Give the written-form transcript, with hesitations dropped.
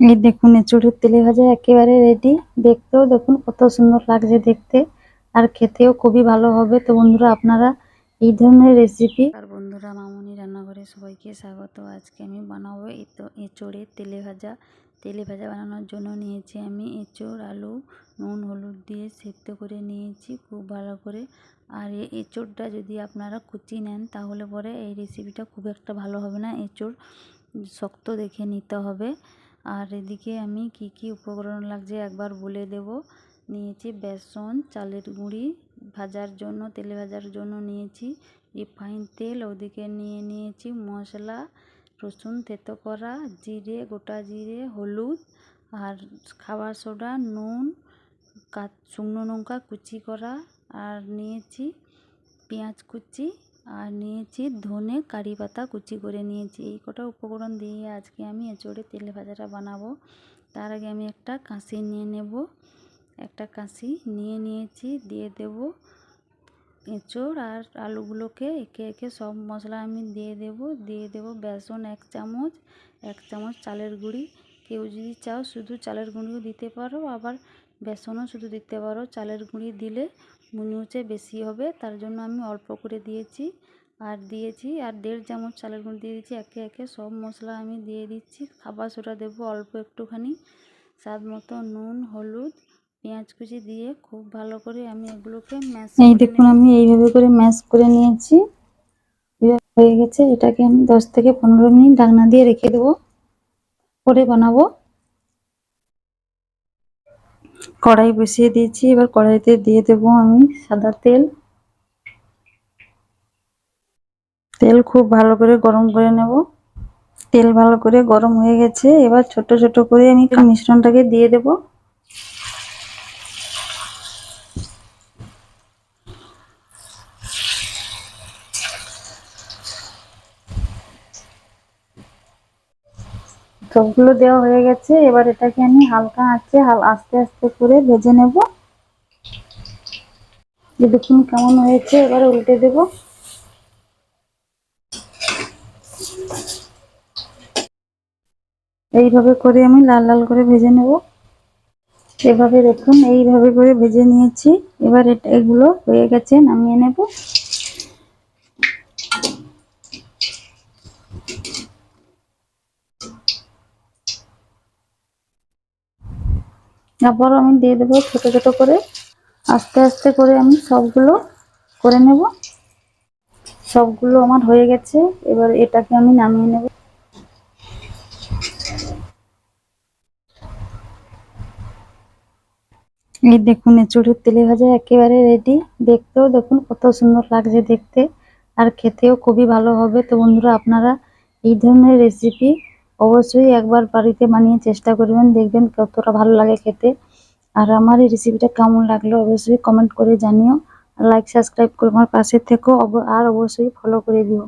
এই দেখুন এঁচোড়ের তেলে ভাজা একেবারে রেডি। দেখতেও দেখুন কত সুন্দর লাগছে দেখতে, আর খেতেও খুবই ভালো হবে। তো বন্ধুরা আপনারা এই ধরনের রেসিপি। আর বন্ধুরা মামুনি রান্নাঘরে সবাইকে স্বাগত। আজকে আমি বানাবো এঁচোড়ের তেলে ভাজা। তেলে ভাজা বানানোর জন্য নিয়েছি আমি এঁচোড়, আলু, নুন হলুদ দিয়ে সেদ্ধ করে নিয়েছি খুব ভালো করে। আর এই এঁচোড়টা যদি আপনারা কুচি নেন তাহলে পরে এই রেসিপিটা খুব একটা ভালো হবে না, এঁচোড় শক্ত দেখে নিতে হবে। আর এদিকে আমি কি কি উপকরণ লাগছে একবার বলে দেব। নিয়েছি বেসন, চালের গুঁড়ি, ভাজার জন্য তেলে ভাজার জন্য নিয়েছি রিফাইন তেল, ওদিকে নিয়েছি মশলা, রসুন থেতো করা, জিরে, গোটা জিরে, হলুদ আর খাবার সোডা, নুন, শুকনো লঙ্কা কুচি করা, আর নিয়েছি পেঁয়াজ কুচি, আর নিয়েছি ধনে কারি পাতা কুচি করে নিয়েছি। এই কটা উপকরণ দিয়ে আজকে আমি এঁচোড়ে তেলে ভাজাটা বানাবো। তার আগে আমি একটা কাঁচি নিয়ে নেব। একটা কাঁচি নিয়েছি, দিয়ে দেব এঁচোড় আর আলুগুলোকে একে একে সব মশলা আমি দিয়ে দেব বেসন 1 চামচ, 1 চামচ চালের গুঁড়ি। কেউ যদি চাও শুধু চালের গুঁড়িও দিতে পারো, আবার বেসনও শুধু দিতে পারো। চালের গুঁড়ি দিলে মুচমুচে বেশি হবে, তার জন্য আমি অল্প করে দিয়েছি। আর 1.5 চামচ চালের গুঁড়ি দিয়ে দিচ্ছি। একে একে সব মশলা আমি দিয়ে দিচ্ছি। খাবার সোডা দেবো অল্প একটুখানি, স্বাদ মতো নুন, হলুদ, পেঁয়াজ কুচি দিয়ে খুব ভালো করে আমি এগুলোকে ম্যাশ করে। এই দেখুন আমি এইভাবে করে ম্যাশ করে নিয়েছি। এবার হয়ে গেছে, এটাকে আমি 10 থেকে 15 মিনিট ঢাকনা দিয়ে রেখে দেবো। পরে বানাবো। কড়াই বসিয়ে দিয়েছি, এবার কড়াইতে দিয়ে দেবো আমি সাদা তেল। তেল খুব ভালো করে গরম করে নেব। তেল ভালো করে গরম হয়ে গেছে, এবার ছোট ছোট করে আমি মিশ্রণটাকে দিয়ে দেব। সবগুলো দেওয়া হয়ে গেছে, এবার এটাকে আমি হালকা আঁচে আস্তে আস্তে করে ভেজে নেব। দেখুন কেমন হয়েছে, এবারে উল্টে দেব। এইভাবে করে আমি লাল লাল করে ভেজে নেব। এভাবে দেখুন এইভাবে করে ভেজে নিয়েছি। এবার এগুলো হয়ে গেছে, নামিয়ে নেব। তারপর আমি দিয়ে দেবো ছোট ছোট করে, আস্তে আস্তে করে আমি সবগুলো করে নেব। সবগুলো আমার হয়ে গেছে, এবার এটাকে আমি নামিয়ে নেব। এই দেখুন এঁচোড়ের তেলে ভাজা একেবারে রেডি। দেখতেও দেখুন কত সুন্দর লাগছে দেখতে, আর খেতেও খুবই ভালো হবে। তো বন্ধুরা আপনারা এই ধরনের রেসিপি অবশ্যই একবার বাড়িতে বানিয়ে চেষ্টা করবেন, দেখবেন কতটা ভালো লাগে খেতে। আর আমার এই রেসিপিটা কেমন লাগলো অবশ্যই কমেন্ট করে জানিও। লাইক সাবস্ক্রাইব করে আমার পাশে থেকো, আর অবশ্যই ফলো করে দিও।